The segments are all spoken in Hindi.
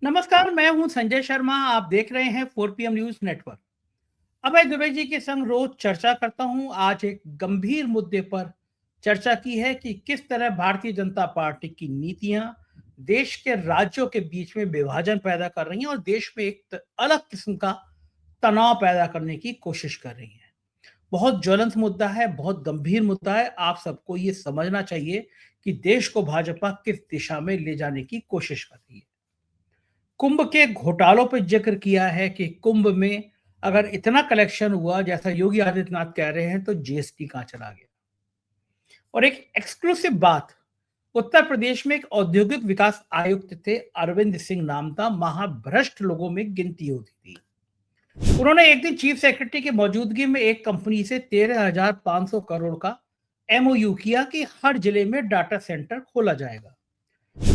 नमस्कार, मैं हूं संजय शर्मा। आप देख रहे हैं 4 PM न्यूज नेटवर्क। अभय दुबे जी के संग रोज चर्चा करता हूं। आज एक गंभीर मुद्दे पर चर्चा की है कि किस तरह भारतीय जनता पार्टी की नीतियां देश के राज्यों के बीच में विभाजन पैदा कर रही हैं और देश में एक अलग किस्म का तनाव पैदा करने की कोशिश कर रही हैं। बहुत ज्वलंत मुद्दा है, बहुत गंभीर मुद्दा है। आप सबको ये समझना चाहिए कि देश को भाजपा किस दिशा में ले जाने की कोशिश कर रही है। कुंभ के घोटालों पे जिक्र किया है कि कुंभ में अगर इतना कलेक्शन हुआ जैसा योगी आदित्यनाथ कह रहे हैं तो जीएसटी कहां चला गया। और एक एक्सक्लूसिव बात, उत्तर प्रदेश में एक औद्योगिक विकास आयुक्त थे, अरविंद सिंह नाम था। महाभ्रष्ट लोगों में गिनती होती थी। उन्होंने एक दिन चीफ सेक्रेटरी की मौजूदगी में एक कंपनी से 13,500 करोड़ का एमओयू किया कि हर जिले में डाटा सेंटर खोला जाएगा।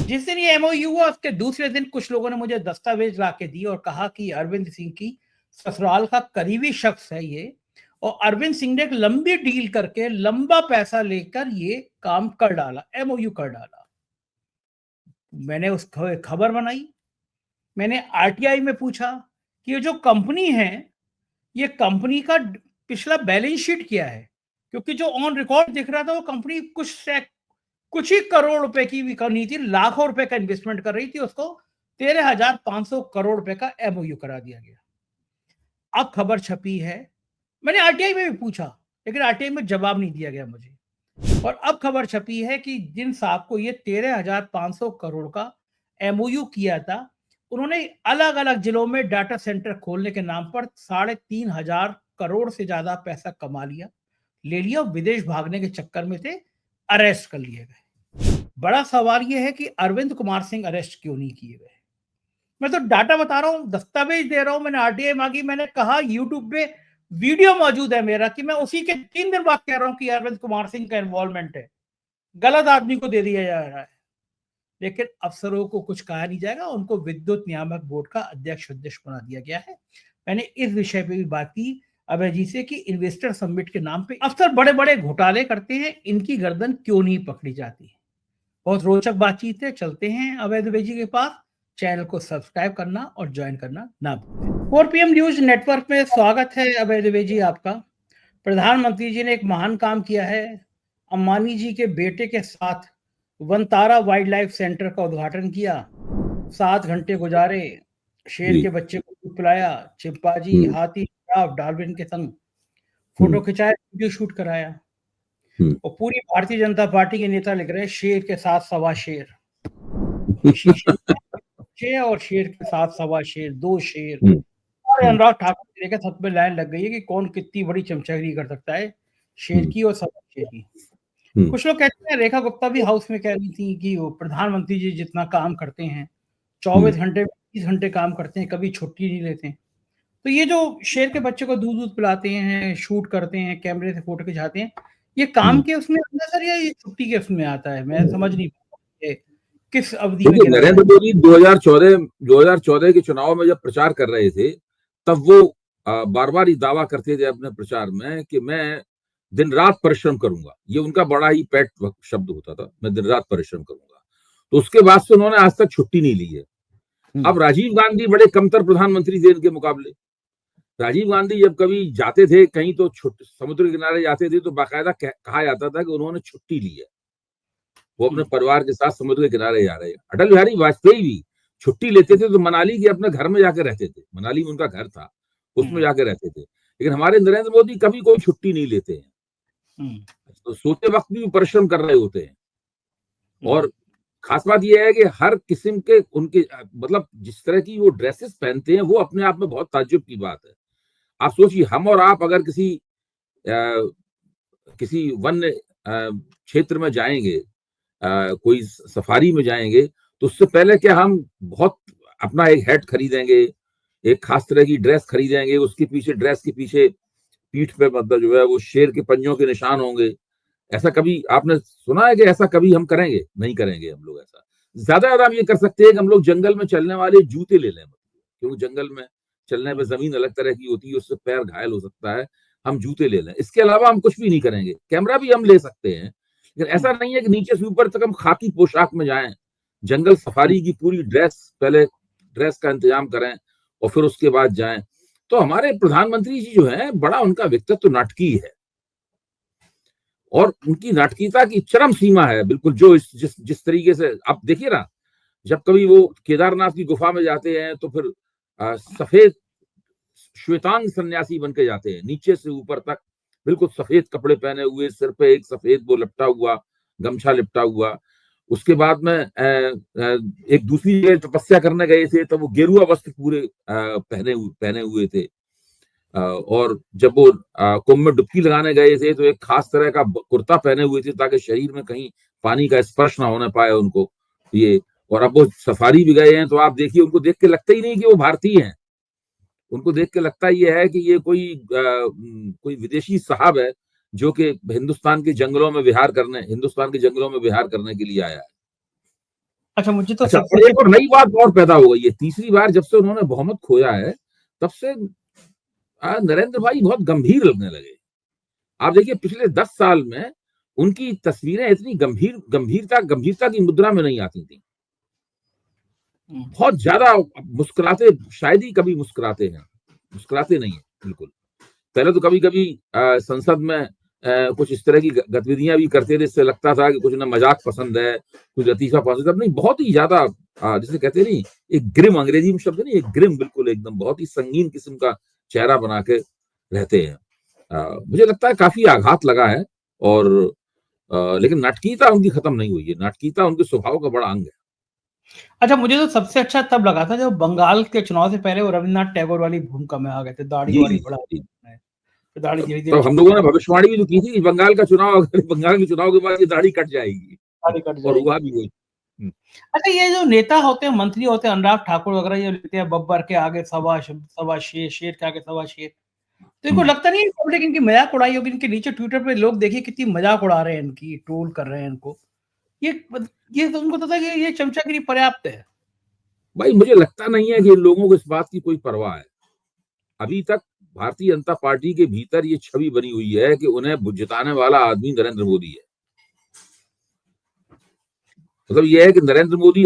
जिस दिन ये एमओयू हुआ उसके दूसरे दिन कुछ लोगों ने मुझे दस्तावेज ला के दिए और कहा कि अरविंद सिंह की ससुराल का करीबी शख्स है ये, और अरविंद सिंह ने एक लंबी डील करके लंबा पैसा लेकर ये काम कर डाला, एमओयू कर डाला। मैंने उस खबर बनाई। मैंने आरटीआई में पूछा कि ये जो कंपनी है, ये कंपनी का पिछला बैलेंस शीट क्या है, क्योंकि जो ऑन रिकॉर्ड दिख रहा था वो कंपनी कुछ ही करोड़ रुपए की भी करनी थी, लाखों रुपए का इन्वेस्टमेंट कर रही थी। उसको 13,500 करोड़ रुपए का एमओयू करा दिया गया। अब खबर छपी है, मैंने आरटीआई में भी पूछा लेकिन आरटीआई में जवाब नहीं दिया गया मुझे। और अब खबर छपी है कि जिन साहब को ये 13,500 करोड़ का एमओयू किया था, उन्होंने अलग अलग जिलों में डाटा सेंटर खोलने के नाम पर 3,500 करोड़ से ज्यादा पैसा कमा लिया, ले लिया, विदेश भागने के चक्कर में थे, अरेस्ट कर लिए गए। बड़ा सवाल यह है कि अरविंद कुमार सिंह अरेस्ट क्यों नहीं किए गए। मैं तो डाटा बता रहा हूं, दस्तावेज दे रहा हूं। मैंने आरटीआई मांगी, मैंने कहा यूट्यूब पे वीडियो मौजूद है मेरा कि मैं उसी के 3 दिन बाद कह रहा हूं कि अरविंद कुमार सिंह का इन्वॉल्वमेंट है। गलत आदमी को दे दिया जा रहा है, लेकिन अफसरों को कुछ कहा नहीं जाएगा। उनको विद्युत नियामक बोर्ड का अध्यक्ष बना दिया गया है। मैंने इस विषय पे भी बात की अभय जी से कि इन्वेस्टर समिट के नाम पे अफसर बड़े बड़े घोटाले करते हैं, इनकी गर्दन क्यों नहीं पकड़ी जाती। बहुत रोचक बातचीत है। चलते हैं अभय दुबे जी के पास। चैनल को सब्सक्राइब करना और ज्वाइन करना ना भूलें। 4 PM न्यूज नेटवर्क में स्वागत है अभय दुबे जी आपका। प्रधानमंत्री जी ने एक महान काम किया है। अंबानी जी के बेटे के साथ वनतारा वाइल्ड लाइफ सेंटर का उद्घाटन किया। 7 घंटे गुजारे, शेर के बच्चे को दूध पिलाया, चिंपांजी, हाथी, जिराफ, डाल्फिन के संग फोटो खिंचाए, वीडियो शूट कराया। और पूरी भारतीय जनता पार्टी के नेता लिख रहे हैं शेर के साथ सवा शेर। शेर और शेर के साथ सवा शेर, 2 शेर। और अनुराग ठाकुर जी के छत पे लाइन लग गई है कि कौन कितनी बड़ी चमचागिरी कर सकता है, शेर की और सवा शेर की। कुछ लोग कहते हैं, रेखा गुप्ता भी हाउस में कह रही थी कि वो प्रधानमंत्री जी जितना काम करते हैं, 24 घंटे 20 घंटे काम करते हैं, कभी छुट्टी नहीं लेते। तो ये जो शेर के बच्चे को दूध पिलाते हैं, शूट करते हैं, कैमरे से फोटो खिंचाते हैं, ये काम के उसमें आता है सर या ये छुट्टी के उसमें आता है? मैं समझ नहीं पाता किस अवधि में गिना नरेंद्र मोदी 2014 के चुनाव में जब प्रचार कर रहे थे, तब वो बार बार ये दावा करते थे अपने प्रचार में कि मैं दिन रात परिश्रम करूंगा। ये उनका बड़ा ही पेट शब्द होता था, मैं दिन रात परिश्रम करूंगा। तो उसके बाद से उन्होंने आज तक छुट्टी नहीं ली है। अब राजीव गांधी बड़े कमतर प्रधानमंत्री थे इनके मुकाबले। राजीव गांधी जब कभी जाते थे कहीं तो समुद्र किनारे जाते थे तो बाकायदा कहा जाता था कि उन्होंने छुट्टी ली है, वो अपने परिवार के साथ समुद्र के किनारे जा रहे हैं। अटल बिहारी वाजपेयी भी छुट्टी लेते थे तो मनाली के अपने घर में जाकर रहते थे, मनाली में उनका घर था, उसमें जाकर रहते थे। लेकिन हमारे नरेंद्र मोदी कभी कोई छुट्टी नहीं लेते हैं, तो सोते वक्त भी परिश्रम कर रहे होते हैं। और खास बात यह है कि हर किस्म के उनके मतलब जिस तरह की वो ड्रेसेस पहनते हैं वो अपने आप में बहुत ताज्जुब की बात है। आप सोचिए, हम और आप अगर किसी वन्य क्षेत्र में जाएंगे, कोई सफारी में जाएंगे, तो उससे पहले क्या हम बहुत अपना एक हैट खरीदेंगे, एक खास तरह की ड्रेस खरीदेंगे, उसके पीछे ड्रेस के पीछे पीठ पे मतलब जो है वो शेर के पंजों के निशान होंगे। ऐसा कभी आपने सुना है कि ऐसा कभी हम करेंगे? नहीं करेंगे हम लोग ऐसा। ज्यादा हम ये कर सकते हैं कि हम लोग जंगल में चलने वाले जूते ले लें, क्योंकि जंगल में चलने पे जमीन अलग तरह की होती है, उससे पैर घायल हो सकता है, हम जूते ले लें। इसके अलावा हम कुछ भी नहीं करेंगे। कैमरा भी हम ले सकते हैं, लेकिन ऐसा नहीं है कि नीचे से ऊपर तक हम खाकी पोशाक में जाएं। जंगल सफारी की पूरी ड्रेस पहले ड्रेस का इंतजाम करें और फिर उसके बाद जाएं। तो हमारे प्रधानमंत्री जी जो है, बड़ा उनका व्यक्तित्व तो नाटकीय है और उनकी नाटकीयता की चरम सीमा है। बिल्कुल जो जिस तरीके से आप देखिए ना, जब कभी वो केदारनाथ की गुफा में जाते हैं तो फिर सफेद श्वेतांग सन्यासी बन के जाते हैं, नीचे से ऊपर तक बिल्कुल सफेद कपड़े पहने हुए, सिर पे एक सफेद वो लपटा हुआ गमछा लिपटा हुआ। उसके बाद में एक दूसरी जगह तपस्या करने गए थे तो वो गेरुआ वस्त्र पूरे पहने हुए थे। और जब वो कुंभ में डुबकी लगाने गए थे तो एक खास तरह का कुर्ता पहने हुए थे ताकि शरीर में कहीं पानी का स्पर्श ना होने पाए उनको ये। और अब वो सफारी भी गए हैं तो आप देखिए, उनको देख के लगता ही नहीं कि वो भारतीय हैं। उनको देख के लगता ये है कि ये कोई विदेशी साहब है जो कि हिंदुस्तान के जंगलों में विहार करने के लिए आया है। अच्छा, मुझे तो अच्छा, सबसे और एक और नई बात और पैदा हो गई है, तीसरी बार जब से उन्होंने बहुमत खोया है तब से नरेंद्र भाई बहुत गंभीर लगने लगे। आप देखिए, पिछले 10 साल में उनकी तस्वीरें इतनी गंभीरता की मुद्रा में नहीं आती थी। बहुत ज्यादा मुस्कुराते, शायद ही कभी मुस्कुराते नहीं है बिल्कुल। पहले तो कभी कभी संसद में कुछ इस तरह की गतिविधियां भी करते थे, इससे लगता था कि कुछ ना मजाक पसंद है, कुछ लतीफा पसंद है। नहीं, बहुत ही ज्यादा जिसे कहते नहीं, एक ग्रिम, अंग्रेजी में शब्द नहीं, एक ग्रिम, बिल्कुल एकदम बहुत ही संगीन किस्म का चेहरा बना के रहते हैं। मुझे लगता है काफी आघात लगा है। और लेकिन नाटकीयता उनकी खत्म नहीं हुई है, नाटकीयता उनके स्वभाव का बड़ा अंग है। अच्छा, मुझे तो सबसे अच्छा तब लगा था जब बंगाल के चुनाव से पहले वो रविन्द्रनाथ टैगोर वाली भूमिका में आ गए थे, दाढ़ी वाड़ी बढ़ा दी, दाढ़ी धीरे-धीरे तो हम लोगों ने भविष्यवाणी भी तो की थी कि बंगाल के चुनाव के बाद ये दाढ़ी कट जाएगी, दाढ़ी कट और जाएगी। हुआ भी वही। अच्छा, ये जो नेता होते हैं, मंत्री होते हैं, अनुराग ठाकुर वगैरह, ये लेते हैं बब्बर के आगे सवा शेर, शेर के आगे सवा शेर। तो इनको लगता नहीं है पब्लिक इनकी मजाक उड़ाई होगी? इनके नीचे ट्विटर पे लोग देखिए कितनी मजाक उड़ा रहे हैं इनकी, ट्रोल कर रहे हैं इनको। ये तो उनको पता है कि ये चमचागिरी पर्याप्त है। भाई, मुझे लगता नहीं है कि इन लोगों को इस बात की कोई परवाह है। अभी तक भारतीय जनता पार्टी के भीतर ये छवि बनी हुई है कि उन्हें जिताने वाला आदमी नरेंद्र मोदी है। मतलब ये है कि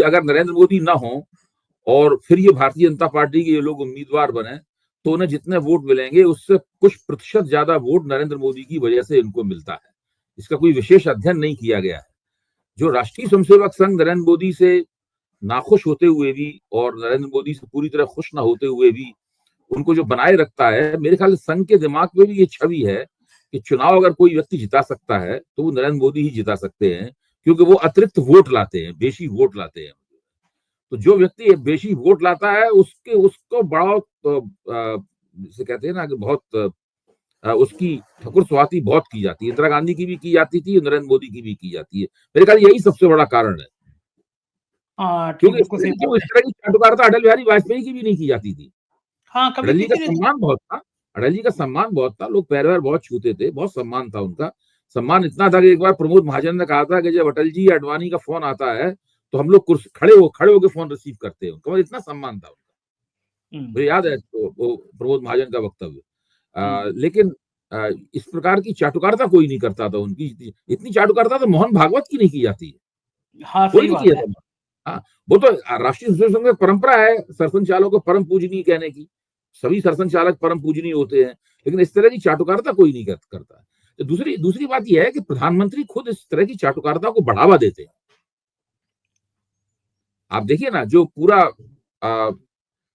अगर नरेंद्र मोदी ना हो और फिर ये भारतीय जनता पार्टी के ये लोग उम्मीदवार बने तो उन्हें जितने वोट मिलेंगे उससे कुछ प्रतिशत ज्यादा वोट नरेंद्र मोदी की वजह से इनको मिलता है। इसका कोई विशेष अध्ययन नहीं किया गया है। जो राष्ट्रीय स्वयंसेवक संघ नरेंद्र मोदी से नाखुश होते हुए भी और नरेंद्र मोदी से पूरी तरह खुश ना होते हुए भी उनको जो बनाए रखता है, मेरे ख्याल से संघ के दिमाग में भी ये छवि है कि चुनाव अगर कोई व्यक्ति जिता सकता है तो वो नरेंद्र मोदी ही जिता सकते हैं, क्योंकि वो अतिरिक्त वोट लाते हैं, बेशी वोट लाते हैं। तो जो व्यक्ति बेशी वोट लाता है उसको बड़ा जिसे कहते हैं ना कि बहुत उसकी ठकुर स्वाति बहुत की जाती है। इंदिरा गांधी की भी की जाती थी, नरेंद्र मोदी की भी की जाती है। मेरे ख्याल यही सबसे बड़ा कारण है। हाँ, ठीक, क्योंकि बिल्कुल सही बात इस तरह की चाटुकारिता अटल बिहारी वाजपेयी की भी नहीं की जाती थी। हाँ, कभी अटल जी का किसी ने सम्मान बहुत था, लोग पैर वैर बहुत छूते थे, बहुत सम्मान था उनका। सम्मान इतना था कि एक बार प्रमोद महाजन ने कहा था कि जब अटल जी या अडवाणी का फोन आता है तो हम लोग खड़े होकर फोन रिसीव करते हैं। उनका इतना सम्मान था उनका। मुझे याद है तो वो प्रमोद महाजन का वक्तव्य। लेकिन इस प्रकार की चाटुकारिता कोई नहीं करता था उनकी। इतनी चाटुकारिता तो मोहन भागवत की नहीं की जाती है, हाँ, कोई सही नहीं बात किया है। था। हाँ, वो तो राष्ट्रीय स्वयं सेवक परंपरा है सरसंघ चालक को परम पूजनीय कहने की। सभी सरसंघ चालक परम पूजनीय होते हैं, लेकिन इस तरह की चाटुकारिता कोई नहीं करता। तो दूसरी बात यह है कि प्रधानमंत्री खुद इस तरह की चाटुकारिता को बढ़ावा देते हैं। आप देखिए ना, जो पूरा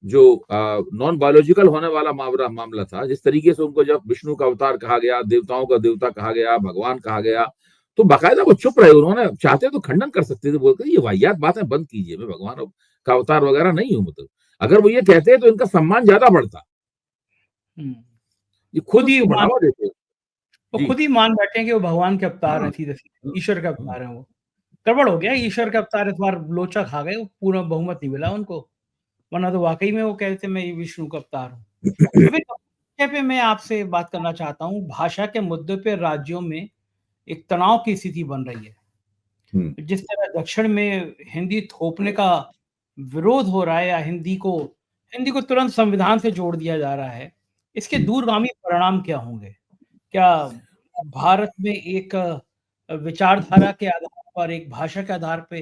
जो नॉन बायोलॉजिकल होने वाला मामला था, जिस तरीके से उनको जब विष्णु का अवतार कहा गया, देवताओं का देवता कहा गया, भगवान कहा गया, तो बाकायदा वो चुप रहे। उन्होंने चाहते तो खंडन कर सकते थे, बोलकर ये वाहियात बातें बंद कीजिए, मैं भगवान का अवतार वगैरह नहीं हूं। मतलब अगर वो ये कहते तो इनका सम्मान ज्यादा बढ़ता। ये खुद खुद ही उसको बढ़ावा देते। वो जी। खुद ही मान बैठे हैं कि वो भगवान के अवतार हैं, हाँ, सीधे-सीधे ईश्वर के अवतार हैं वो। गड़बड़ हो गया, ईश्वर के अवतार इस बार लोचा खा गए, वो पूरा बहुमत नहीं मिला उनको, वरना तो वाक़ई में वो कहते मैं विष्णु का अवतार हूँ। अभी विषय पे मैं आपसे बात करना चाहता हूँ, भाषा के मुद्दे पे राज्यों में एक तनाव की स्थिति बन रही है। जिस तरह दक्षिण में हिंदी थोपने का विरोध हो रहा है या हिंदी को तुरंत संविधान से जोड़ दिया जा रहा है, इसके दूरगामी परिणाम क्या होंगे? क्या भारत में एक विचारधारा के आधार पर, एक भाषा के आधार पे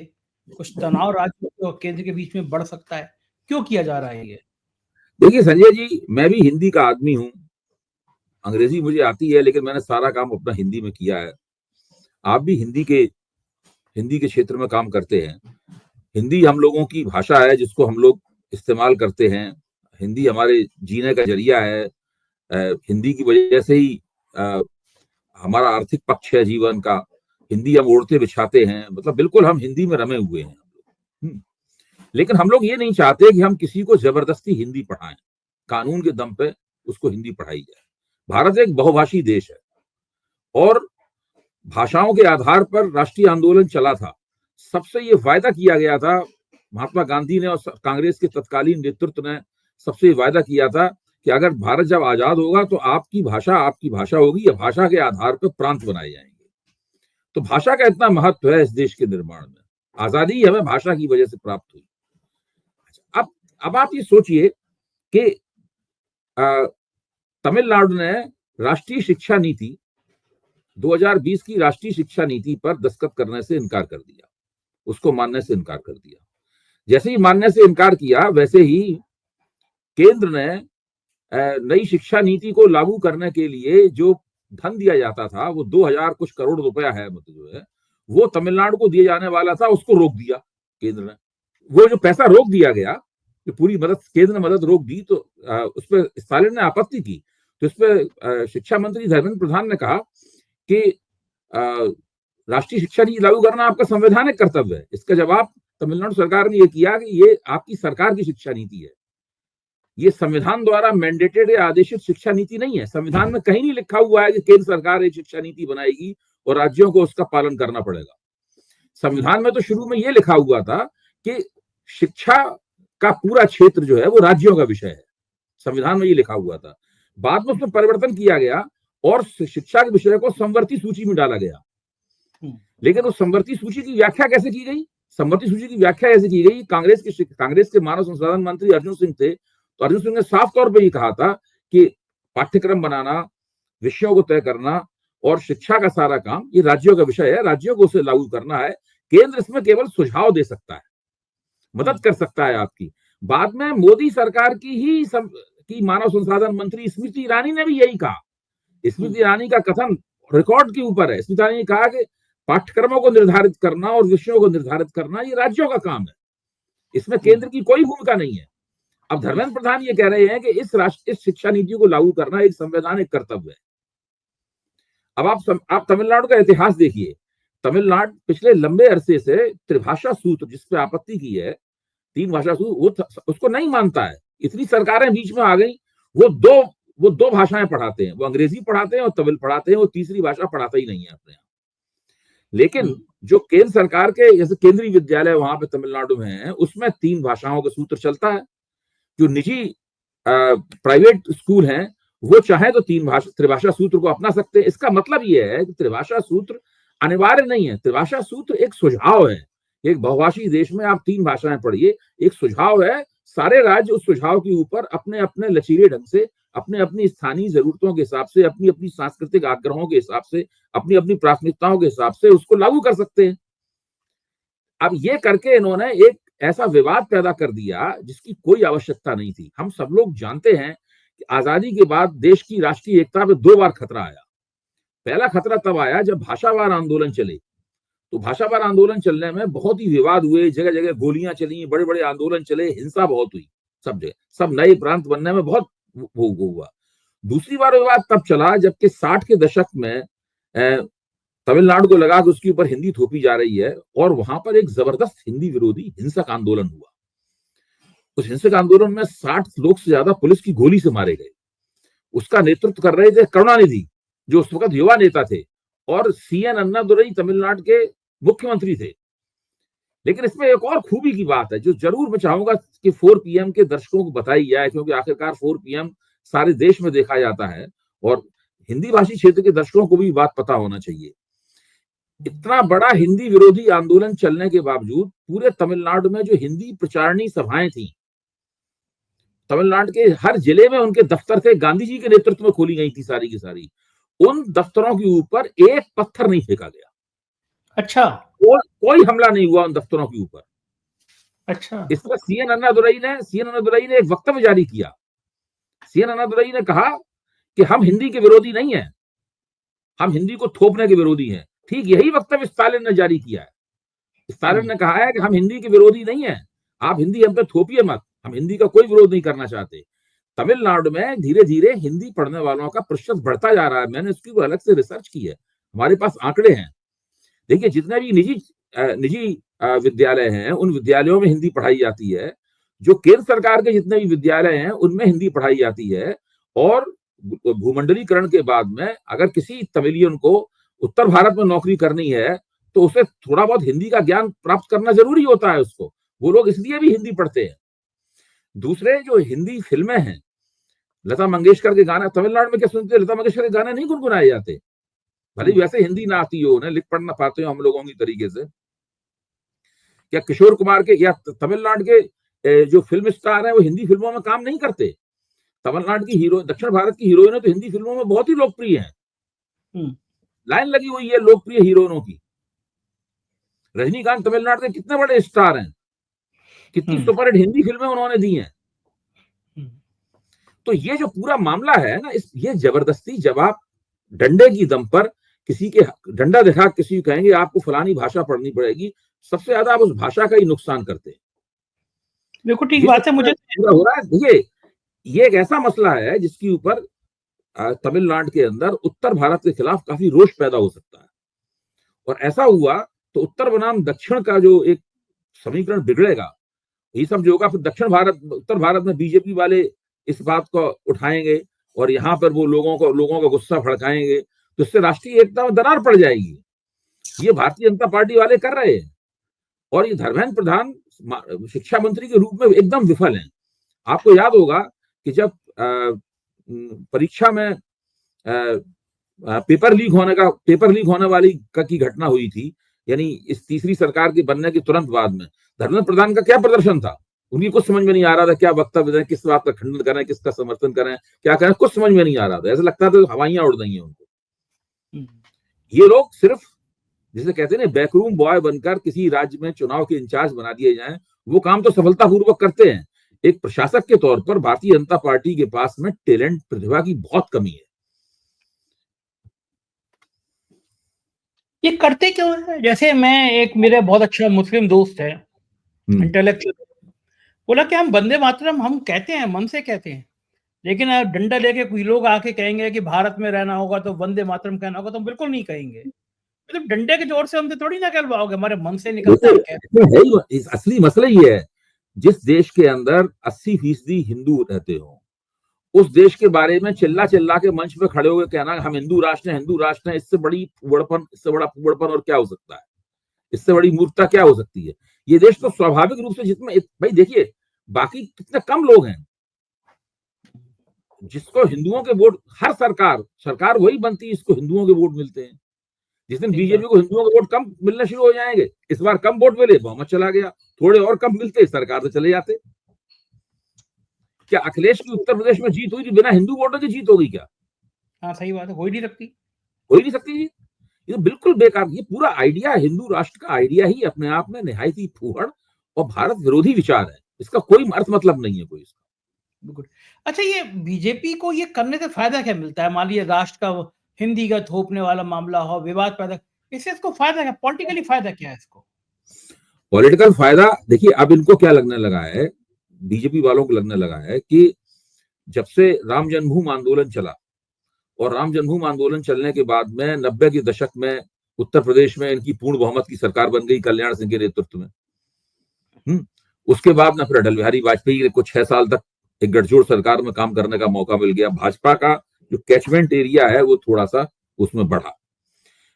कुछ तनाव राज्य और केंद्र के बीच में बढ़ सकता है? क्यों किया जा रहा है ये? देखिए संजय जी, मैं भी हिंदी का आदमी हूं, अंग्रेजी मुझे आती है, लेकिन मैंने सारा काम अपना हिंदी में किया है। आप भी हिंदी के क्षेत्र में काम करते हैं। हिंदी हम लोगों की भाषा है जिसको हम लोग इस्तेमाल करते हैं। हिंदी हमारे जीने का जरिया है। हिंदी की वजह से ही हमारा आर्थिक पक्ष है जीवन का। हिंदी हम ओढ़ते बिछाते हैं, मतलब बिल्कुल हम हिंदी में रमे हुए हैं। लेकिन हम लोग ये नहीं चाहते कि हम किसी को जबरदस्ती हिंदी पढ़ाएं, कानून के दम पे उसको हिंदी पढ़ाई जाए। भारत एक बहुभाषी देश है और भाषाओं के आधार पर राष्ट्रीय आंदोलन चला था। सबसे ये वायदा किया गया था, महात्मा गांधी ने और कांग्रेस के तत्कालीन नेतृत्व ने सबसे वायदा किया था कि अगर भारत जब आजाद होगा तो आपकी भाषा होगी, या भाषा के आधार पर प्रांत बनाए जाएंगे। तो भाषा का इतना महत्व है इस देश के निर्माण में। आजादी हमें भाषा की वजह से प्राप्त हुई। अब आप ये सोचिए कि तमिलनाडु ने राष्ट्रीय शिक्षा नीति 2020 की राष्ट्रीय शिक्षा नीति पर दस्तखत करने से इनकार कर दिया, उसको मानने से इनकार कर दिया। जैसे ही मानने से इनकार किया, वैसे ही केंद्र ने नई शिक्षा नीति को लागू करने के लिए जो धन दिया जाता था, वो 2000 कुछ करोड़ रुपया है, मतलब जो है वो तमिलनाडु को दिए जाने वाला था, उसको रोक दिया केंद्र ने। वो जो पैसा रोक दिया गया, जो पूरी मदद केंद्र ने मदद रोक दी, तो उस पर स्टालिन ने आपत्ति की। तो इस पर शिक्षा मंत्री धर्मेंद्र प्रधान ने कहा कि राष्ट्रीय शिक्षा नीति लागू करना आपका संवैधानिक कर्तव्य है। इसका जवाब तमिलनाडु सरकार ने यह किया कि ये आपकी सरकार की शिक्षा नीति है, ये संविधान द्वारा मैंडेटेड या आदेशित शिक्षा नीति नहीं है। संविधान में कहीं नहीं लिखा हुआ है कि केंद्र सरकार एक शिक्षा नीति बनाएगी और राज्यों को उसका पालन करना पड़ेगा। संविधान में तो शुरू में यह लिखा हुआ था कि शिक्षा का पूरा क्षेत्र जो है वो राज्यों का विषय है। संविधान में ये लिखा हुआ था। बाद में उसमें परिवर्तन किया गया और शिक्षा के विषय को समवर्ती सूची में डाला गया। लेकिन उस समवर्ती सूची की व्याख्या कैसे की गई? समवर्ती सूची की व्याख्या ऐसे की गई, कांग्रेस के मानव संसाधन मंत्री अर्जुन सिंह थे, तो अर्जुन सिंह ने साफ तौर पर ये कहा था कि पाठ्यक्रम बनाना, विषयों को तय करना और शिक्षा का सारा काम ये राज्यों का विषय है, राज्यों को उसे लागू करना है। केंद्र इसमें केवल सुझाव दे सकता है, मदद कर सकता है आपकी। बाद में मोदी सरकार की मानव संसाधन मंत्री स्मृति ईरानी ने भी यही कहा। स्मृति ईरानी का कथन रिकॉर्ड के ऊपर है। स्मृति ईरानी ने कहा कि पाठ्यक्रमों को निर्धारित करना और विषयों को निर्धारित करना ये राज्यों का काम है, इसमें केंद्र की कोई भूमिका नहीं है। अब धर्मेंद्र प्रधान ये कह रहे हैं कि इस शिक्षा नीति को लागू करना एक संवैधानिक कर्तव्य है। अब आप तमिलनाडु का इतिहास देखिए। तमिलनाडु पिछले लंबे अरसे से त्रिभाषा सूत्र, जिसपे आपत्ति की है, 3 भाषा सूत्र, उसको नहीं मानता है। इतनी सरकारें बीच में आ गई, वो दो भाषाएं पढ़ाते हैं, वो अंग्रेजी पढ़ाते हैं और तमिल पढ़ाते हैं, वो तीसरी भाषा पढ़ाता ही नहीं है अपने यहाँ। लेकिन जो केंद्र सरकार के जैसे केंद्रीय विद्यालय वहां पे तमिलनाडु में है, उसमें 3 भाषाओं का सूत्र चलता है। जो निजी प्राइवेट स्कूल हैं वो चाहे तो त्रिभाषा सूत्र को अपना सकते हैं। इसका मतलब ये है कि त्रिभाषा सूत्र अनिवार्य नहीं है। त्रिभाषा सूत्र एक सुझाव है। एक बहुभाषी देश में आप 3 भाषाएं पढ़िए, एक सुझाव है। सारे राज्य उस सुझाव के ऊपर अपने अपने लचीले ढंग से, अपने अपनी स्थानीय जरूरतों के हिसाब से, अपनी अपनी सांस्कृतिक आग्रहों के हिसाब से, अपनी अपनी प्राथमिकताओं के हिसाब से उसको लागू कर सकते हैं। अब ये करके इन्होंने एक ऐसा विवाद पैदा कर दिया जिसकी कोई आवश्यकता नहीं थी। हम सब लोग जानते हैं कि आजादी के बाद देश की राष्ट्रीय एकता पे 2 बार खतरा आया। पहला खतरा तब आया जब भाषावार आंदोलन चले। तो भाषावार आंदोलन चलने में बहुत ही विवाद हुए, जगह जगह गोलियां चली, बड़े बड़े आंदोलन चले, हिंसा बहुत हुई सब जगह, सब नए प्रांत बनने में बहुत वो हुआ। दूसरी बार विवाद तब चला जबकि 60 के दशक में तमिलनाडु को लगा कि उसके ऊपर हिंदी थोपी जा रही है और वहां पर एक जबरदस्त हिंदी विरोधी हिंसक आंदोलन हुआ। उस हिंसक आंदोलन में 60 लोग से ज्यादा पुलिस की गोली से मारे गए। उसका नेतृत्व कर रहे थे करुणानिधि, जो उस वक्त युवा नेता थे, और सीएन अन्नादुरई तमिलनाडु के मुख्यमंत्री थे। लेकिन इसमें एक और खूबी की बात है जो जरूर मैं चाहूंगा कि 4 PM के दर्शकों को बताई जाए, क्योंकि आखिरकार 4 PM सारे देश में देखा जाता है और हिंदी भाषी क्षेत्र के दर्शकों को भी बात पता होना चाहिए। इतना बड़ा हिंदी विरोधी आंदोलन चलने के बावजूद पूरे तमिलनाडु में जो हिंदी प्रचारणी सभाएं थी, तमिलनाडु के हर जिले में उनके दफ्तर थे, गांधी जी के नेतृत्व में खोली गई थी सारी की सारी। उन दफ्तरों के ऊपर एक पत्थर नहीं फेंका गया। अच्छा, कोई हमला नहीं हुआ उन दफ्तरों के ऊपर। अच्छा। इस पर सीएन अन्नादुरई ने एक वक्तव्य जारी किया। सीएन अन्नादुरई ने कहा कि हम हिंदी के विरोधी नहीं है, हम हिंदी को थोपने के विरोधी हैं। ठीक यही वक्तव्य स्टालिन ने जारी किया है। स्टालिन ने कहा है कि हम हिंदी के विरोधी नहीं है, आप हिंदी हम पे थोपिए मत, हम हिंदी का कोई विरोध नहीं करना चाहते। तमिलनाडु में धीरे धीरे हिंदी पढ़ने वालों का प्रतिशत बढ़ता जा रहा है। मैंने इसकी अलग से रिसर्च की है, हमारे पास आंकड़े हैं। देखिए, जितने भी निजी विद्यालय हैं, उन विद्यालयों में हिंदी पढ़ाई जाती है। जो केंद्र सरकार के जितने भी विद्यालय हैं, उनमें हिंदी पढ़ाई जाती है। और भूमंडलीकरण के बाद में अगर किसी तमिलियन को उत्तर भारत में नौकरी करनी है, तो उसे थोड़ा बहुत हिंदी का ज्ञान प्राप्त करना जरूरी होता है उसको। वो लोग इसलिए भी हिंदी पढ़ते हैं। दूसरे, जो हिंदी फिल्में हैं, लता मंगेशकर के गाने तमिलनाडु में क्या सुनते हैं? लता मंगेशकर के गाने नहीं गुनगुनाए जाते, भले वैसे हिंदी ना आती हो, उन्हें लिख पढ़ ना पाते हो हम लोगों की तरीके से। क्या किशोर कुमार के या तमिलनाडु के जो फिल्म स्टार हैं, वो हिंदी फिल्मों में काम नहीं करते? तमिलनाडु की हीरो, दक्षिण भारत की हीरोइनें तो हिंदी फिल्मों में बहुत ही लोकप्रिय हैं। लाइन लगी हुई है लोकप्रिय हीरोइनों की। रजनीकांत तमिलनाडु के कितने बड़े स्टार हैं, कितनी सुपरहिट हिंदी फिल्में उन्होंने दी हैं। तो ये जो पूरा मामला है ना, ये जबरदस्ती, जब आप डंडे की दम पर किसी के डंडा दिखा किसी को कहेंगे आपको फलानी भाषा पढ़नी पड़ेगी, सबसे ज्यादा आप उस भाषा का ही नुकसान करते हैं। बिल्कुल ठीक बात है। मुझे हो रहा है। देखिए, ये एक ऐसा मसला है जिसके ऊपर तमिलनाडु के अंदर उत्तर भारत के खिलाफ काफी रोष पैदा हो सकता है। और ऐसा हुआ तो उत्तर बनाम दक्षिण का जो एक समीकरण बिगड़ेगा, ये सब जो होगा, फिर उत्तर भारत में बीजेपी वाले इस बात को उठाएंगे और यहाँ पर वो लोगों का गुस्सा भड़काएंगे, तो इससे राष्ट्रीय एकता में दरार पड़ जाएगी। ये भारतीय जनता पार्टी वाले कर रहे हैं। और ये धर्मेंद्र प्रधान शिक्षा मंत्री के रूप में एकदम विफल हैं। आपको याद होगा कि जब परीक्षा में पेपर लीक होने वाली की घटना हुई थी, यानी इस तीसरी सरकार के बनने के तुरंत बाद में धर्मेंद्र प्रधान का क्या प्रदर्शन था? उन्हें कुछ समझ में नहीं आ रहा था क्या वक्तव्य दें, किस बात का खंडन करें, किसका समर्थन करें, क्या करें, कुछ समझ में नहीं आ रहा था। ऐसा लगता था हवाइयां उड़ रही हैं उनको। ये लोग सिर्फ, जिसे कहते हैं ना, बैकरूम बॉय बनकर किसी राज्य में चुनाव के इंचार्ज बना दिए जाएं, वो काम तो सफलतापूर्वक करते हैं। एक प्रशासक के तौर पर भारतीय जनता पार्टी के पास में टैलेंट, प्रतिभा की बहुत कमी है। ये करते क्यों है? जैसे एक मेरे बहुत अच्छा मुस्लिम दोस्त है, इंटेलेक्चुअल, बोला कि हम वंदे मातरम हम कहते हैं, मन से कहते हैं, लेकिन डंडा लेके कोई लोग आके कहेंगे कि भारत में रहना होगा तो वंदे मातरम कहना होगा, तो हम बिल्कुल नहीं कहेंगे। मतलब डंडे के जोर से हमसे थोड़ी ना कहलवाओगे, हमारे मन से निकलता है। असली मसला ये है, जिस देश के अंदर 80% हिंदू रहते हो, उस देश के बारे में चिल्ला के मंच पे खड़े होकर कहना हम हिंदू राष्ट्र हैं, इससे बड़ा फुबड़पन और क्या हो सकता है? इससे बड़ी मूर्खता क्या हो सकती है? ये देश तो स्वाभाविक रूप से, जिसमें भाई देखिए, बाकी कितने कम लोग हैं जिसको हिंदुओं के वोट, हर सरकार वही बनती है जिसको हिंदुओं के वोट मिलते हैं। जिस दिन बीजेपी को हिंदुओं के वोट कम मिलना शुरू हो जाएंगे, इस बार कम वोट मिले, बहुमत चला गया, थोड़े और कम मिलते, सरकार से चले जाते। क्या अखिलेश की उत्तर प्रदेश में जीत हुई थी बिना हिंदू वोटों की जीत होगी क्या? हाँ, सही बात है, हो ही नहीं सकती जी। ये बिल्कुल बेकार। ये पूरा आइडिया, हिंदू राष्ट्र का आइडिया ही अपने आप में निहायत ही फूहड़ और भारत विरोधी विचार है। इसका कोई अर्थ मतलब नहीं है कोई इसका। बिल्कुल। अच्छा, ये बीजेपी को ये करने से फायदा क्या मिलता है? मान लीजिए राष्ट्र का हिंदी का थोपने वाला मामला हो, विवाद पैदा, इससे इसको फायदा क्या, पॉलिटिकली फायदा क्या है इसको? पॉलिटिकल फायदा देखिए, अब इनको क्या लगने लगा है, बीजेपी वालों को लगने लगा है कि जब से राम जन्मभूमि आंदोलन चला, और राम जन्मभूमि आंदोलन चलने के बाद में 90 के दशक में उत्तर प्रदेश में इनकी पूर्ण बहुमत की सरकार बन गई कल्याण सिंह के नेतृत्व में। उसके बाद में फिर अटल बिहारी वाजपेयी को 6 साल तक एक गठजोड़ सरकार में काम करने का मौका मिल गया। भाजपा का जो कैचमेंट एरिया है वो थोड़ा सा उसमें बढ़ा।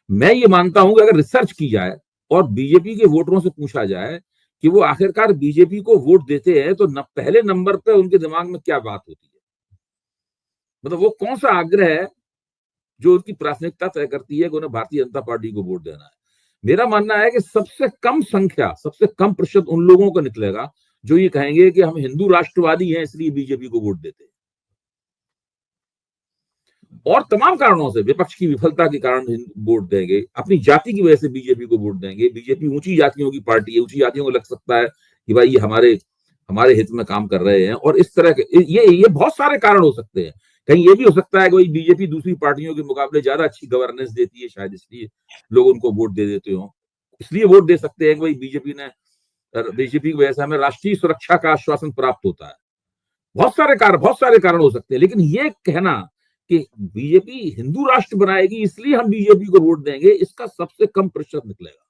मैं ये मानता हूं कि अगर रिसर्च की जाए और बीजेपी के वोटरों से पूछा जाए कि वो आखिरकार बीजेपी को वोट देते हैं, तो पहले नंबर पे उनके दिमाग में क्या बात होती है, मतलब वो कौन सा आग्रह है जो उनकी प्राथमिकता तय करती है कि उन्हें भारतीय जनता पार्टी को वोट देना है। मेरा मानना है कि सबसे कम प्रतिशत उन लोगों को निकलेगा जो ये कहेंगे कि हम हिंदू राष्ट्रवादी हैं इसलिए बीजेपी को वोट देते हैं, और तमाम कारणों से, विपक्ष की विफलता के कारण वोट देंगे, अपनी जाति की वजह से बीजेपी को वोट देंगे। बीजेपी ऊंची जातियों की पार्टी है, ऊंची जातियों को लग सकता है कि भाई ये हमारे हमारे हित में काम कर रहे हैं। और इस तरह के ये बहुत सारे कारण हो सकते हैं। कहीं ये भी हो सकता है कि भाई बीजेपी दूसरी पार्टियों के मुकाबले ज्यादा अच्छी गवर्नेंस देती है, शायद इसलिए लोग उनको वोट दे देते हो, इसलिए वोट दे सकते हैं कि भाई बीजेपी की वजह से हमें राष्ट्रीय सुरक्षा का आश्वासन प्राप्त होता है। बहुत सारे कारण हो सकते हैं। लेकिन ये कहना कि बीजेपी हिंदू राष्ट्र बनाएगी इसलिए हम बीजेपी को वोट देंगे, इसका सबसे कम प्रतिशत निकलेगा।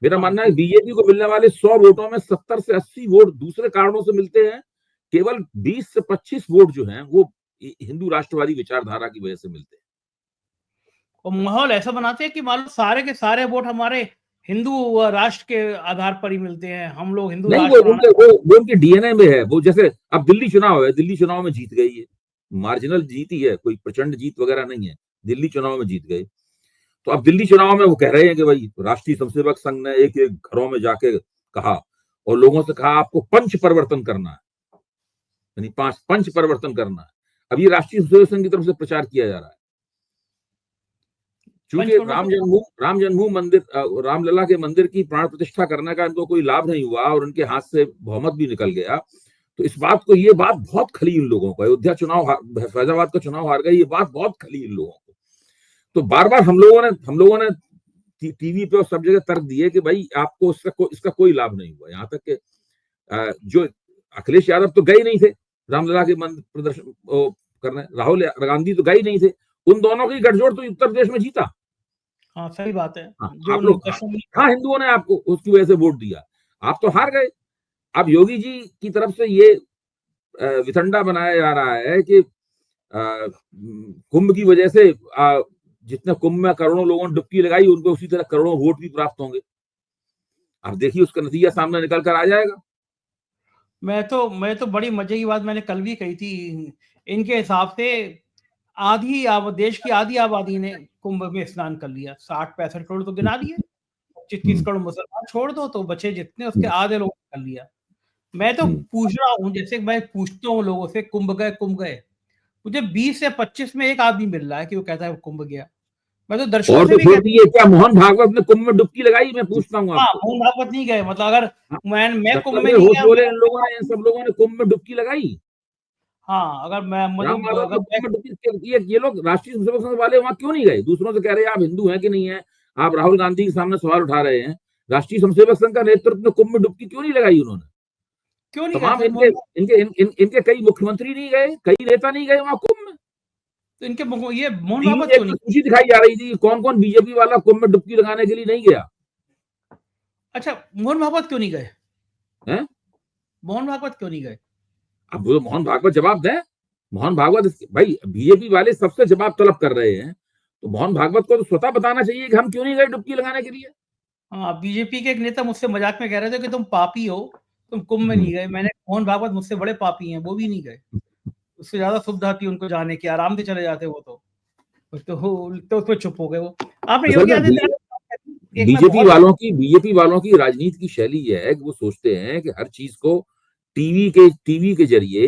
मेरा मानना है बीजेपी को मिलने वाले 100 वोटों में 70 से 80 वोट दूसरे कारणों से मिलते हैं। केवल 20 से 25 वोट जो हैं वो हिंदू राष्ट्रवादी विचारधारा की वजह से मिलते हैं। और माहौल ऐसा बनाते हैं कि मान लो सारे के सारे वोट हमारे हिंदू राष्ट्र के आधार पर ही मिलते हैं, हम लोग हिंदू नहीं, राष्ट्र वो उनके डीएनए में है। वो जैसे अब दिल्ली चुनाव है, दिल्ली चुनाव में जीत गई है, मार्जिनल जीती है, कोई प्रचंड जीत वगैरह नहीं है, दिल्ली चुनाव में जीत गए। तो अब दिल्ली चुनाव में वो कह रहे हैं कि भाई राष्ट्रीय स्वयंसेवक संघ ने एक एक घरों में जाके कहा और लोगों से कहा आपको पंच परिवर्तन करना है, यानी 5 पंच परिवर्तन करना है। अब ये राष्ट्रीय स्वयंसेवक संघ की तरफ से प्रचार किया जा रहा है। चूंकि राम जन्मभूमि मंदिर, रामलला के मंदिर की प्राण प्रतिष्ठा करने का इनको कोई लाभ नहीं हुआ और उनके हाथ से बहुमत भी निकल गया, तो इस बात को, ये बात बहुत खली इन लोगों को। अयोध्या चुनाव, फैजाबाद का चुनाव हार गए, ये बात बहुत खली इन लोगों को। तो बार बार हम लोगों ने टीवी पे और सब जगह तर्क दिए कि भाई आपको इसका कोई लाभ नहीं हुआ। यहाँ तक कि जो अखिलेश यादव तो गए नहीं थे रामलला के मंदिर प्रदर्शन करने, राहुल गांधी तो गए नहीं थे, उन दोनों की गठजोड़ तो उत्तर प्रदेश में जीता। हाँ, सही बात है। आप लोग, हाँ, हिंदुओं ने आपको उसकी वजह से वोट दिया, आप तो हार गए। अब योगी जी की तरफ से ये वितंडा बनाया जा रहा है कि कुंभ की वजह से जितने कुंभ में करोड़ों लोगों ने डुबकी लगाई, उनको उसी तरह करोड़ों वोट भी प्राप्त होंगे। अब देखिए उसका नतीजा सामने निकल कर आ जाएगा। मैं तो बड़ी मजे की बात मैंने कल भी कही थी। इनके हिसाब से देश की आधी आबादी ने कुंभ में स्नान कर लिया। 60-65 करोड़ तो गिना दिए, 25-30 करोड़ मुसलमान छोड़ दो तो बचे जितने, उसके आधे लोग कर लिया। मैं तो पूछ रहा हूँ, जैसे मैं पूछता हूँ लोगों से, कुंभ गए, मुझे 20 से 25 में एक आदमी मिल रहा है कि वो कहता है वो कुंभ गया। मैं तो दर्शकों से भी क्या मोहन भागवत ने कुंभ में डुबकी लगाई? मैं पूछता हूँ आपको। मोहन भागवत नहीं गए, मतलब अगर मैं कुंभ में नहीं गया, बोले इन लोगों ने, इन सब लोगों ने कुंभ में डुबकी लगाई। हाँ, अगर मैं ये लोग राष्ट्रीय स्वयंसेवक संघ वाले वहां क्यों नहीं गए? दूसरों से कह रहे हैं आप हिंदू हैं कि नहीं है, आप राहुल गांधी के सामने सवाल उठा रहे हैं, राष्ट्रीय स्वयंसेवक संघ का नेतृत्व में कुंभ में डुबकी क्यों नहीं लगाई उन्होंने? क्यों नहीं तमाम इनके कई मुख्यमंत्री नहीं गए, कई नेता नहीं गए वहां कुंभ में। तो इनके ये मोहन भागवत क्यों नहीं? सूची दिखाई जा रही थी कौन कौन बीजेपी वाला कुंभ में डुबकी लगाने के लिए नहीं गया। अच्छा, मोहन भागवत क्यों नहीं गए? हैं? मोहन भागवत क्यों नहीं गए? अब वो मोहन भागवत जवाब दें। मोहन भागवत, भाई बीजेपी वाले सबसे जवाब तलब कर रहे हैं, तो मोहन भागवत को तो स्वतः बताना चाहिए कि हम क्यों नहीं गए डुबकी लगाने के लिए। हाँ, बीजेपी के एक नेता मुझसे मजाक में कह रहे थे कि तुम पापी हो, तुम कुंभ में नहीं गए। मैंने, मोहन भागवत मुझसे बड़े पापी हैं, वो भी नहीं गए। उससे ज्यादा सुविधा थी उनको जाने की, आराम से चले जाते वो तो उसमें चुप हो गए वो। आपने योगी आदित्यनाथ, बीजेपी वालों की राजनीति की शैली यह है कि वो सोचते हैं कि हर चीज को टीवी के जरिए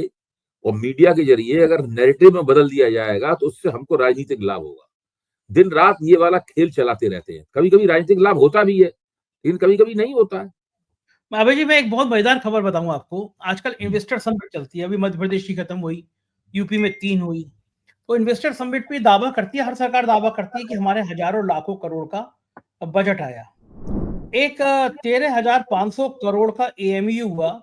और मीडिया के जरिए अगर नैरेटिव में बदल दिया जाएगा तो उससे हमको राजनीतिक लाभ होगा। दिन रात ये वाला खेल चलाते रहते हैं। कभी कभी राजनीतिक लाभ होता भी है, लेकिन कभी कभी नहीं होता है। अभय जी, मैं एक बहुत मजेदार खबर बताऊं आपको। आजकल इन्वेस्टर समिट चलती है, अभी मध्य प्रदेश की खत्म हुई, यूपी में 3 हुई। तो इन्वेस्टर समिट पे दावा करती है, हर सरकार दावा करती है कि हमारे हजारों लाखों करोड़ का बजट आया। एक 13,500 करोड़ का एएमयू हुआ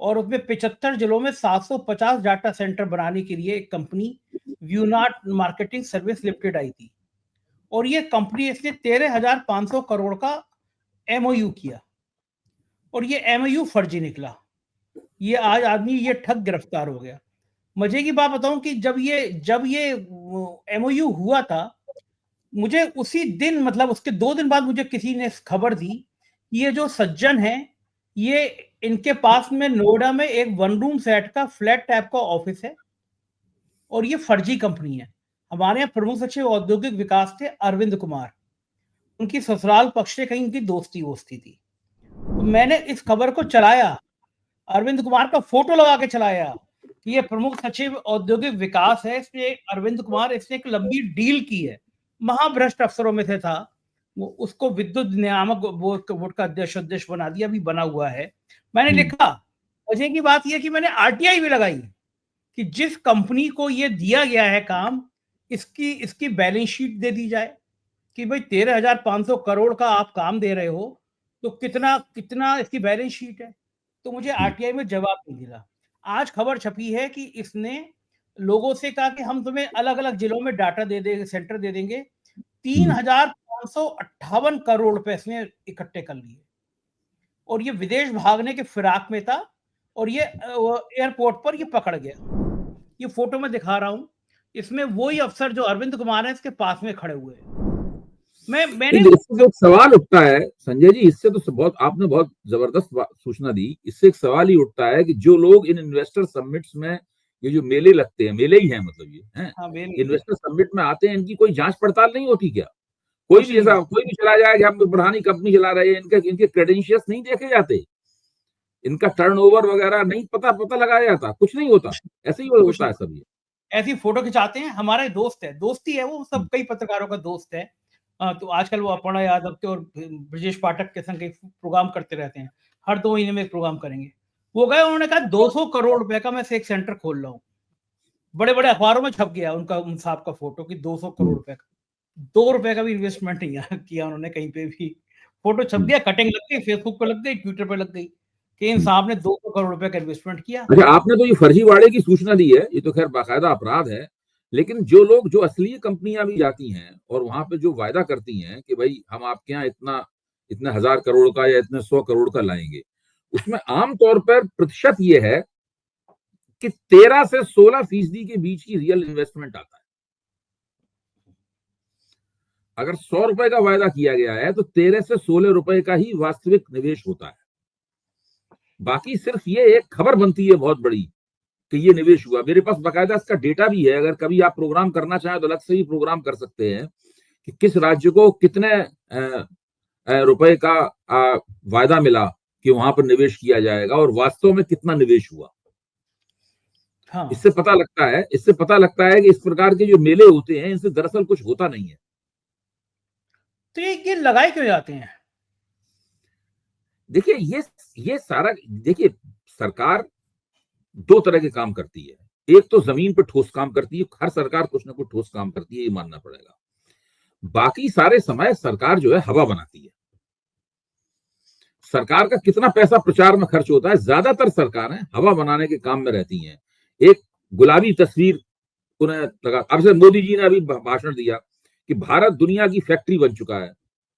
और उसमें 75 जिलों में 750 डाटा सेंटर बनाने के लिए एक कंपनी व्यूनाट मार्केटिंग सर्विस लिमिटेड आई थी। और ये कंपनी इसने 13,500 करोड़ का एमओयू किया और ये एमओयू फर्जी निकला। ये आज आदमी, ये ठग गिरफ्तार हो गया। मजे की बात बताऊं कि जब ये एमओयू हुआ था, मुझे उसी दिन, मतलब उसके 2 दिन बाद मुझे किसी ने खबर दी, ये जो सज्जन है, ये इनके पास में नोएडा में एक 1 रूम सेट का फ्लैट टाइप का ऑफिस है और ये फर्जी कंपनी है। हमारे यहाँ प्रमुख सचिव औद्योगिक विकास थे अरविंद कुमार, उनकी ससुराल पक्ष से कहीं उनकी दोस्ती थी। तो मैंने इस खबर को चलाया, अरविंद कुमार का फोटो लगा के चलाया कि ये प्रमुख सचिव औद्योगिक विकास है, इसने अरविंद कुमार, इसने एक लंबी डील की है, महाभ्रष्ट अफसरों में से था वो, उसको विद्युत नियामक बोर्ड का अध्यक्ष बना दिया, अभी बना हुआ है। मैंने लिखा, मजे की बात यह कि मैंने आरटीआई भी लगाई कि जिस कंपनी को ये दिया गया है काम, इसकी बैलेंस शीट दे दी जाए कि भाई 13,500 करोड़ का आप काम दे रहे हो, तो कितना कितना इसकी बैलेंस शीट है। तो मुझे आरटीआई में जवाब नहीं मिला। आज खबर छपी है कि इसने लोगों से कहा कि हम तुम्हें अलग अलग जिलों में डाटा दे देंगे, सेंटर दे देंगे। 3,558 करोड़ रुपए इसने इकट्ठे कर लिए और ये विदेश भागने के फिराक में था और ये एयरपोर्ट पर ये पकड़ गया। ये फोटो में दिखा रहा हूं, इसमें वही अफसर जो अरविंद कुमार है इसके पास में खड़े हुए हैं। मैंने इससे जो सवाल उठता है संजय जी, इससे तो बहुत आपने बहुत जबरदस्त सूचना दी। इससे एक सवाल ही उठता है कि जो लोग इन इन्वेस्टर समिट्स में, ये जो मेले लगते हैं, मेले ही हैं मतलब ये हैं, हाँ, इन्वेस्टर समिट में आते हैं, इनकी कोई जांच पड़ताल नहीं होती क्या? कोई भी ऐसा, कोई भी चला जाए कि हम बढ़ानी कंपनी चला रहे हैं, इनके क्रेडेंशियल्स नहीं देखे जाते, इनका टर्नओवर वगैरह नहीं पता लगाया जाता, कुछ नहीं होता, ऐसे ही होता है सब। ये ऐसी फोटो खिंचाते हैं। हमारे दोस्त है, दोस्ती है, वो सब कई पत्रकारों का दोस्त है। तो आजकल वो अपर्णा यादव के और ब्रजेश पाठक के संग प्रोग्राम करते रहते हैं, हर 2 महीने में एक प्रोग्राम करेंगे। वो गए, उन्होंने कहा 200 करोड़ रुपए का मैं एक सेंटर खोल रहा हूँ। बड़े बड़े अखबारों में छप गया उनका, उन साहब का फोटो कि 200 करोड़ रुपए का। 2 रुपए का भी इन्वेस्टमेंट नहीं किया उन्होंने कहीं पे भी। फोटो छप गया, कटिंग लग गई, फेसबुक पे लग गई, ट्विटर पे लग गई कि इन साहब ने 200 करोड़ रुपए का इन्वेस्टमेंट किया। अच्छा, आपने तो ये फर्जीवाड़े की सूचना दी है, ये तो खैर बाकायदा अपराध है। लेकिन जो लोग, जो असली कंपनियां भी जाती हैं और वहां पे जो वायदा करती हैं कि भाई हम आपके यहाँ इतने 1,000 करोड़ का या इतने 100 करोड़ का लाएंगे, उसमें आमतौर पर प्रतिशत ये है कि 13 से 16% के बीच की रियल इन्वेस्टमेंट आता है। अगर 100 रुपए का वायदा किया गया है तो 13 से 16 रुपए का ही वास्तविक निवेश होता है। बाकी सिर्फ ये एक खबर बनती है बहुत बड़ी कि ये निवेश हुआ। मेरे पास बाकायदा इसका डेटा भी है, अगर कभी आप प्रोग्राम करना चाहें तो अलग से ही प्रोग्राम कर सकते हैं कि किस राज्य को कितने रुपए का वायदा मिला कि वहां पर निवेश किया जाएगा और वास्तव में कितना निवेश हुआ। हाँ। इससे पता लगता है कि इस प्रकार के जो मेले होते हैं इनसे दरअसल कुछ होता नहीं है। तो ये लगाए क्यों जाते हैं? देखिए, ये सारा, देखिए सरकार 2 तरह के काम करती है। एक तो जमीन पर ठोस काम करती है, हर सरकार कुछ ना कुछ ठोस काम करती है, ये मानना पड़ेगा। बाकी सारे समय सरकार जो है हवा बनाती है। सरकार का कितना पैसा प्रचार में खर्च होता है, ज्यादातर सरकारें हवा बनाने के काम में रहती हैं। एक गुलाबी तस्वीर उन्हें लगा। अब से मोदी जी ने अभी भाषण दिया कि भारत दुनिया की फैक्ट्री बन चुका है,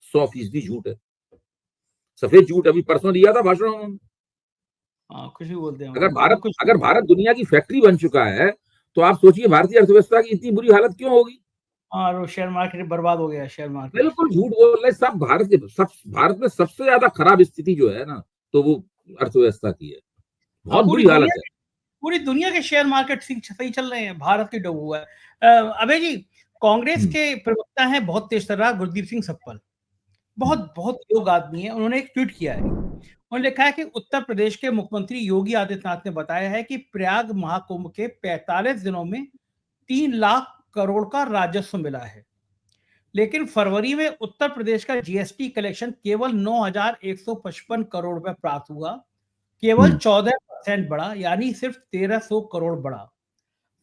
100% झूठ है, सफेद झूठ। अभी परसों दिया था भाषण उन्होंने। कुछ भी बोलते हैं। अगर भारत दुनिया की फैक्ट्री बन चुका है तो आप सोचिए भारतीय अर्थव्यवस्था की इतनी बुरी हालत क्यों होगी। और शेयर मार्केट बर्बाद हो गया, शेयर मार्केट। बिल्कुल झूठ बोल रहे सब। भारत में सबसे ज्यादा खराब स्थिति जो है ना, तो वो अर्थव्यवस्था की है, बहुत बुरी हालत है। पूरी दुनिया के शेयर मार्केट सही चल रहे हैं, भारत की डूबा हुआ है। अभय जी, कांग्रेस के प्रवक्ता हैं बहुत तेज तर्रार गुरदीप सिंह सप्पल, बहुत योग्य आदमी है। उन्होंने एक ट्वीट किया है, उन्होंने लिखा है कि उत्तर प्रदेश के मुख्यमंत्री योगी आदित्यनाथ ने बताया है कि प्रयाग महाकुंभ के 45 दिनों में 3 लाख करोड़ का राजस्व मिला है, लेकिन फरवरी में उत्तर प्रदेश का जीएसटी कलेक्शन केवल 9,155 करोड़ रुपए प्राप्त हुआ, केवल 14% बढ़ा, यानी सिर्फ 1,300 करोड़ बढ़ा।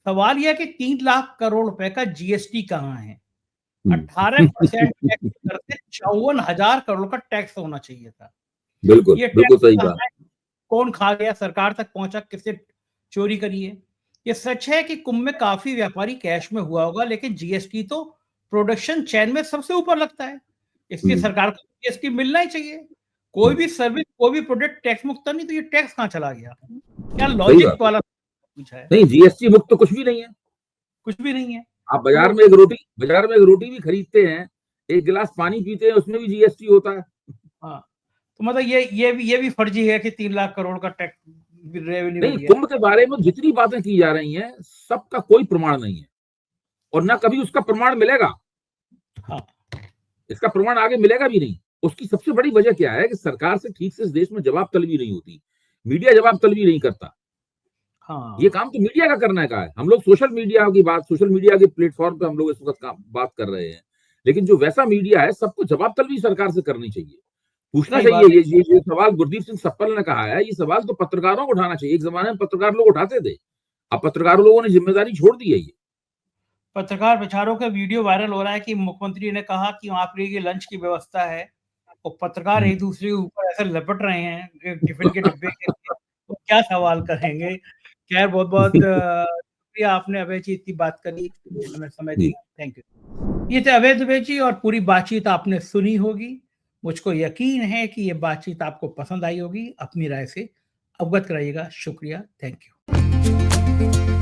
सवाल यह कि 3 लाख करोड़ रुपए का जीएसटी कहां है? 18% टैक्स करते 54,000 करोड़ का टैक्स होना चाहिए था। बिल्कुल, ये बिल्कुल सही बात। कौन खा गया? सरकार तक पहुंचा, किससे चोरी करी है? ये सच है कि कुंभ में काफी व्यापारी कैश में हुआ होगा, लेकिन जीएसटी तो प्रोडक्शन चेन में सबसे ऊपर लगता है, इसलिए सरकार को जीएसटी मिलना ही चाहिए। कोई भी सर्विस, कोई भी प्रोडक्ट टैक्स मुक्त नहीं, तो ये टैक्स कहां चला गया? क्या लॉजिक वाला पूछा है? नहीं, जीएसटी मुक्त तो कुछ भी नहीं है, कुछ भी नहीं है। आप बाजार में एक रोटी भी खरीदते हैं, एक गिलास पानी पीते हैं, उसमें भी जीएसटी होता है। हाँ, तो मतलब ये भी फर्जी है कि 3 लाख करोड़ का टैक्स रेवेन्यू नहीं, कुंभ के बारे में जितनी बातें की जा रही हैं सबका कोई प्रमाण नहीं है और ना कभी उसका प्रमाण मिलेगा। हाँ, इसका प्रमाण आगे मिलेगा भी नहीं। उसकी सबसे बड़ी वजह क्या है कि सरकार से ठीक से इस देश में जवाब तलबी नहीं होती, मीडिया जवाब तलबी नहीं करता। हाँ, ये काम तो मीडिया का करने का है। हम लोग सोशल मीडिया के प्लेटफॉर्म पे हम लोग इस वक्त बात कर रहे हैं, लेकिन जो वैसा मीडिया है सबको जवाब तलबी सरकार से करनी चाहिए। पूछना सही बात चाहिए। है। ये सवाल गुरदीप सिंह सप्पल ने कहा है, ये सवाल तो पत्रकारों को उठाना चाहिए। एक जमाने में पत्रकार लोग उठाते थे, अब पत्रकार लोगों ने जिम्मेदारी छोड़ दी है। ये पत्रकार बेचारों का वीडियो वायरल हो रहा है कि मुख्यमंत्री ने कहा कि वहाँ पे ये लंच की व्यवस्था है और पत्रकार एक दूसरे के ऊपर ऐसे लपट रहे हैं टिफिन के डिब्बे के लिए, तो क्या सवाल करेंगे। खैर बहुत बहुत शुक्रिया, आपने अभय जी इतनी बात करी, हमें समय जी दिया, थैंक यू। ये थे अभय दुबे जी और पूरी बातचीत आपने सुनी होगी। मुझको यकीन है कि ये बातचीत आपको पसंद आई होगी। अपनी राय से अवगत कराइएगा। शुक्रिया, थैंक यू।